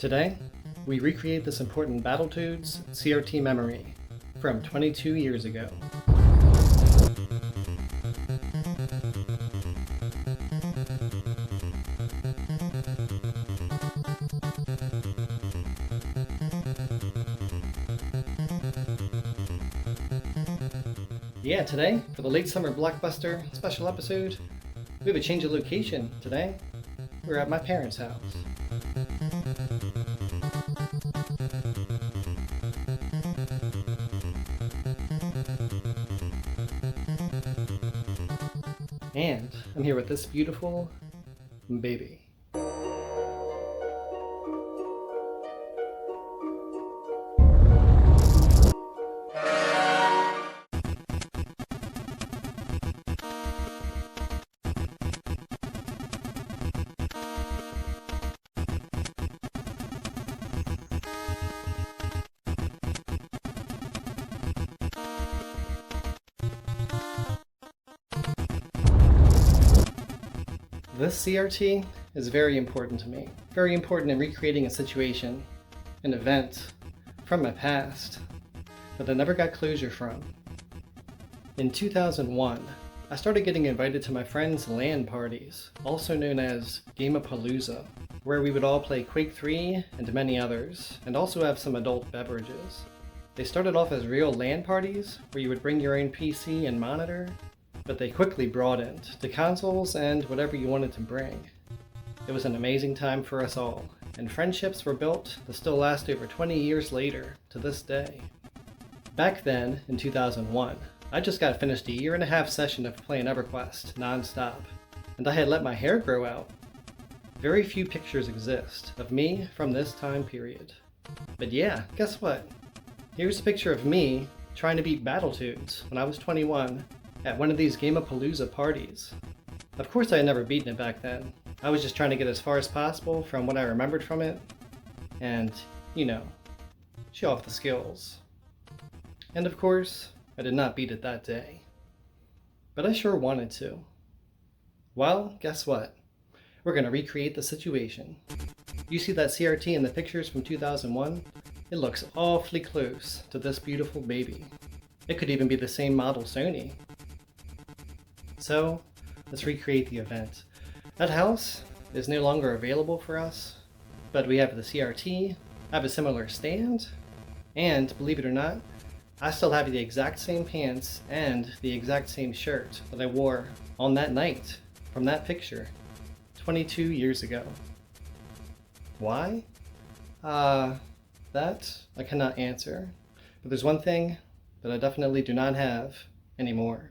Today, we recreate this important Battletoads CRT memory from 22 years ago. Yeah, today, for the late summer blockbuster special episode, we have a change of location today. We're at my parents' house. And I'm here with this beautiful baby. This CRT is very important to me. Very important in recreating a situation, an event from my past that I never got closure from. In 2001, I started getting invited to my friends' LAN parties, also known as Game-a-Palooza, where we would all play Quake 3 and many others, and also have some adult beverages. They started off as real LAN parties, where you would bring your own PC and monitor, but they quickly broadened to consoles and whatever you wanted to bring. It was an amazing time for us all, and friendships were built that still last over 20 years later to this day. Back then, in 2001, I just got finished a 1.5 year session of playing EverQuest non-stop, and I had let my hair grow out. Very few pictures exist of me from this time period. But yeah, guess what? Here's a picture of me trying to beat Battletoads when I was 21 at one of these Game-a-Palooza parties. Of course I had never beaten it back then. I was just trying to get as far as possible from what I remembered from it, and, you know, show off the skills. And of course, I did not beat it that day. But I sure wanted to. Well, guess what? We're gonna recreate the situation. You see that CRT in the pictures from 2001? It looks awfully close to this beautiful baby. It could even be the same model Sony. So, let's recreate the event. That house is no longer available for us, but we have the CRT, I have a similar stand, and believe it or not, I still have the exact same pants and the exact same shirt that I wore on that night from that picture 22 years ago. Why? That I cannot answer, but there's one thing that I definitely do not have anymore.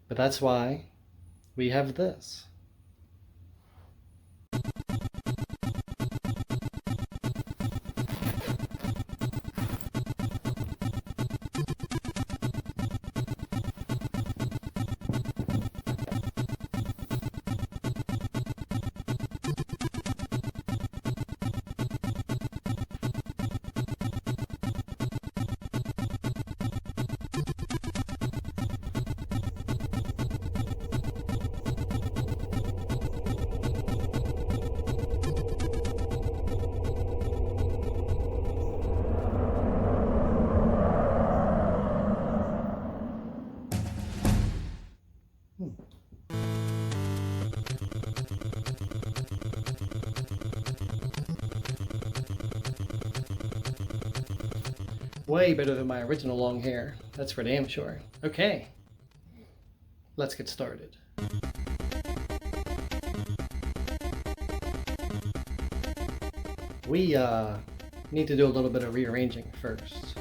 But that's why we have this. Way better than my original long hair, that's for damn sure. Okay, let's get started. We need to do a little bit of rearranging first.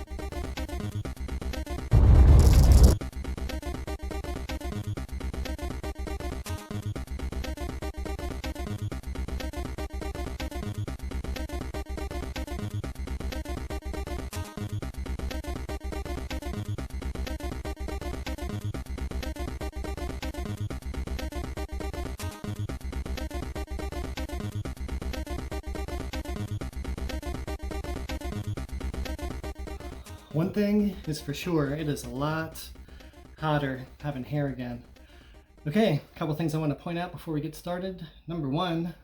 One thing is for sure, it is a lot hotter having hair again. Okay, a couple things I want to point out before we get started. Number one,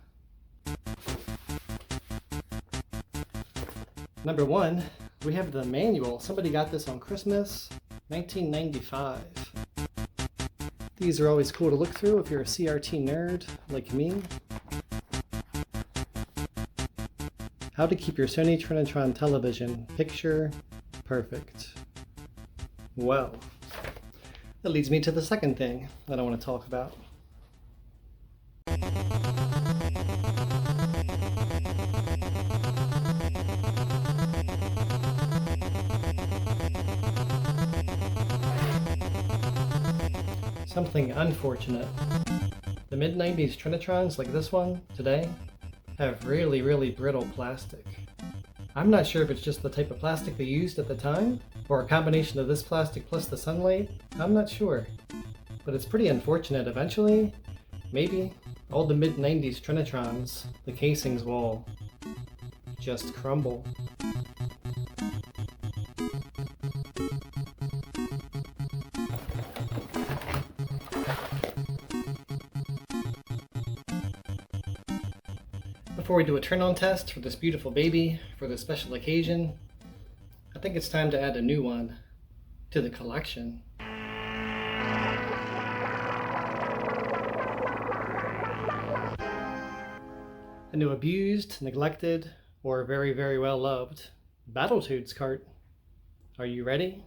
we have the manual. Somebody got this on Christmas, 1995. These are always cool to look through if you're a CRT nerd like me. How to keep your Sony Trinitron television picture perfect. Well, that leads me to the second thing that I want to talk about. Something unfortunate. The mid-90s Trinitrons like this one today have really, really brittle plastic. I'm not sure if it's just the type of plastic they used at the time, or a combination of this plastic plus the sunlight. I'm not sure. But it's pretty unfortunate. Eventually, maybe, all the mid-90s Trinitrons, the casings will just crumble. Before we do a turn-on test for this beautiful baby, for this special occasion, I think it's time to add a new one to the collection. A new abused, neglected, or very, very well loved Battletoads cart. Are you ready?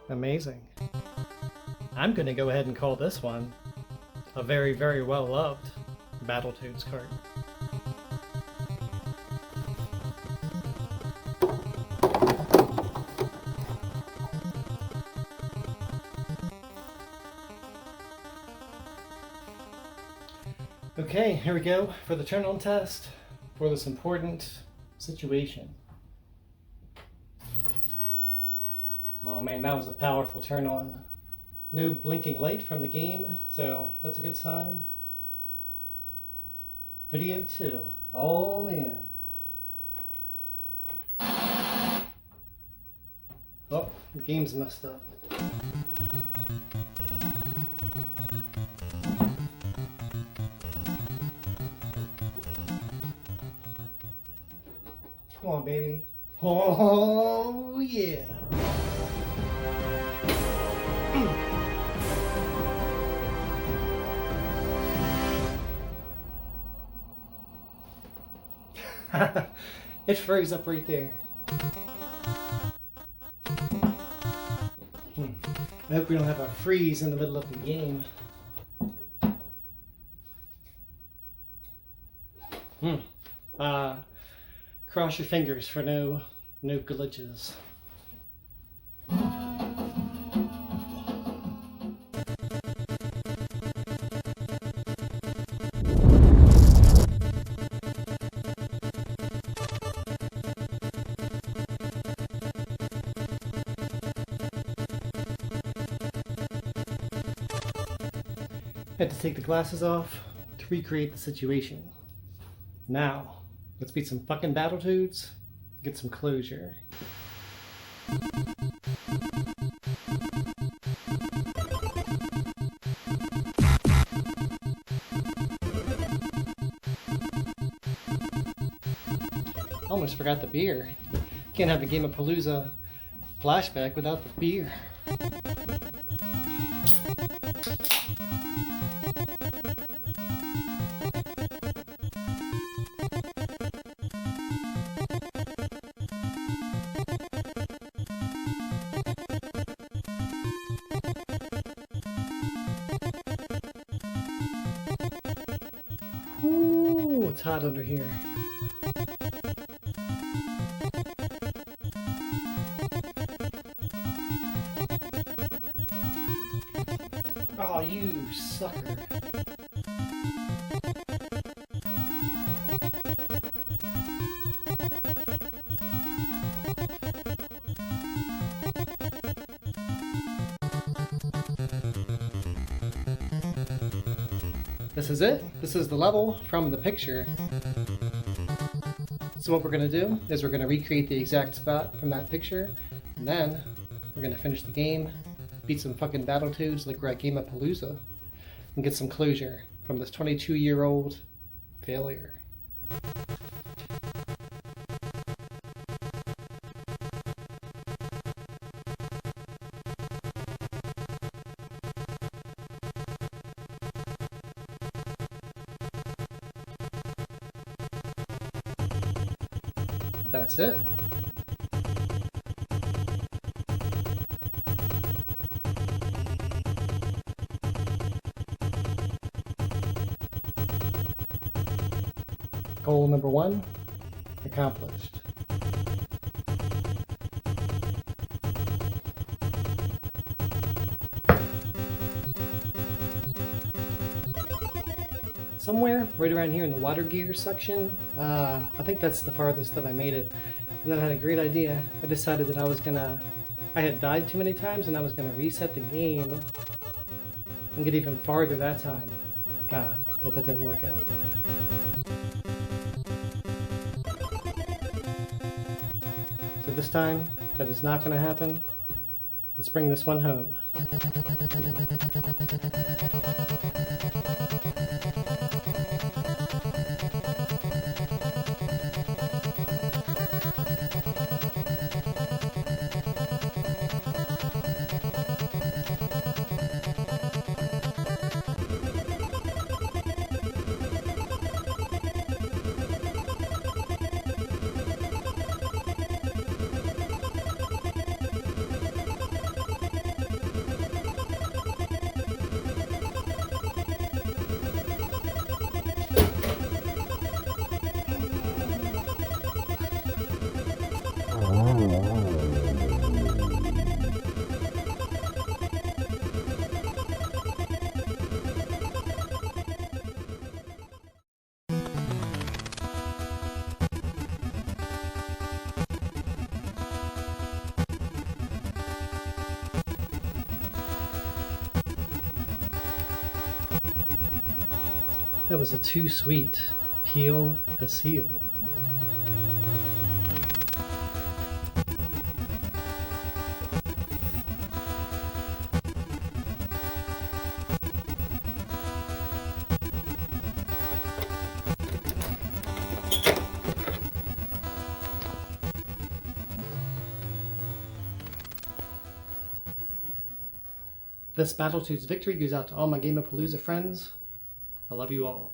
Amazing. I'm going to go ahead and call this one a very, very well loved Battletoads cart. Okay, here we go for the turn on test for this important situation. Oh man, that was a powerful turn on. No blinking light from the game, so that's a good sign. Video 2. Oh man. Oh, the game's messed up. Come on, baby. Oh yeah. It froze up right there. I hope we don't have a freeze in the middle of the game. Cross your fingers for no glitches. Had to take the glasses off to recreate the situation. Now, let's beat some fucking Battletoads, get some closure. Almost forgot the beer. Can't have a Game of Palooza flashback without the beer. Ooh, it's hot under here. Oh Aw, you sucker. This is it. This is the level from the picture. So what we're going to do is we're going to recreate the exact spot from that picture, and then we're going to finish the game, beat some fucking Battletoads like we're at Gamepalooza, and get some closure from this 22-year-old failure. That's it. Goal number 1 accomplished. Somewhere right around here in the water gear section, I think that's the farthest that I made it. And then I had a great idea. I decided that I had died too many times and I was gonna reset the game and get even farther that time. But that didn't work out. So this time, that is not gonna happen. Let's bring this one home. That was a too sweet. Peel the seal. This Battletoads victory goes out to all my Gamepalooza friends. I love you all.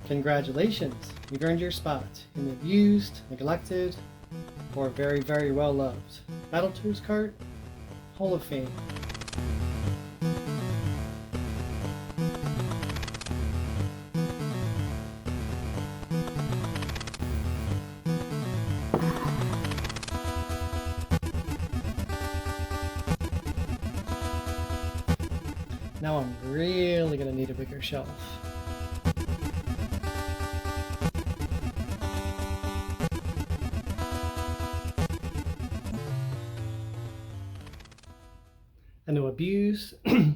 Congratulations, you've earned your spot in the abused, neglected, or very, very well loved Battletoads Cart Hall of Fame. Now I'm really gonna need a bigger shelf. A new abused, abused.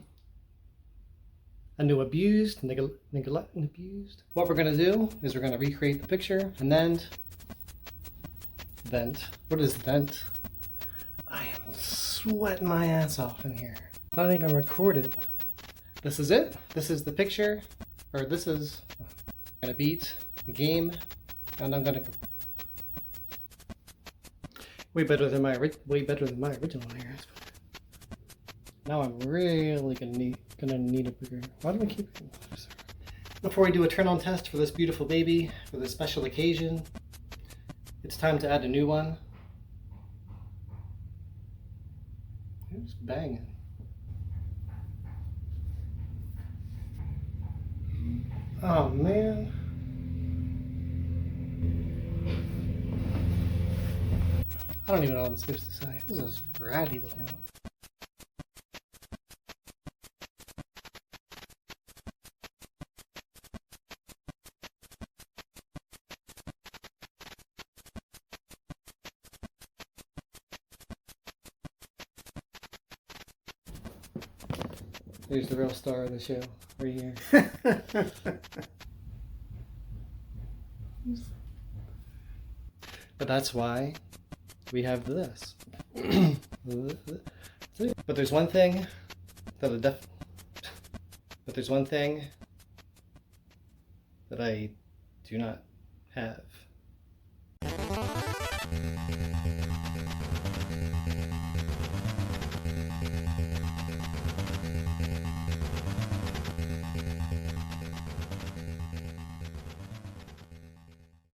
What we're gonna do is we're gonna recreate the picture and then vent. What is vent? I am sweating my ass off in here. I don't even record it. This is it. This is the picture, or this is gonna beat the game, and I'm gonna way better than my original here. Now I'm really gonna need a bigger. Why do I keep? Before we do a turn-on test for this beautiful baby for this special occasion, it's time to add a new one. Who's banging? Oh man. I don't even know what I'm supposed to say. This is ratty looking. Here's the real star of the show, right here. But that's why we have this. But there's one thing that I do not have.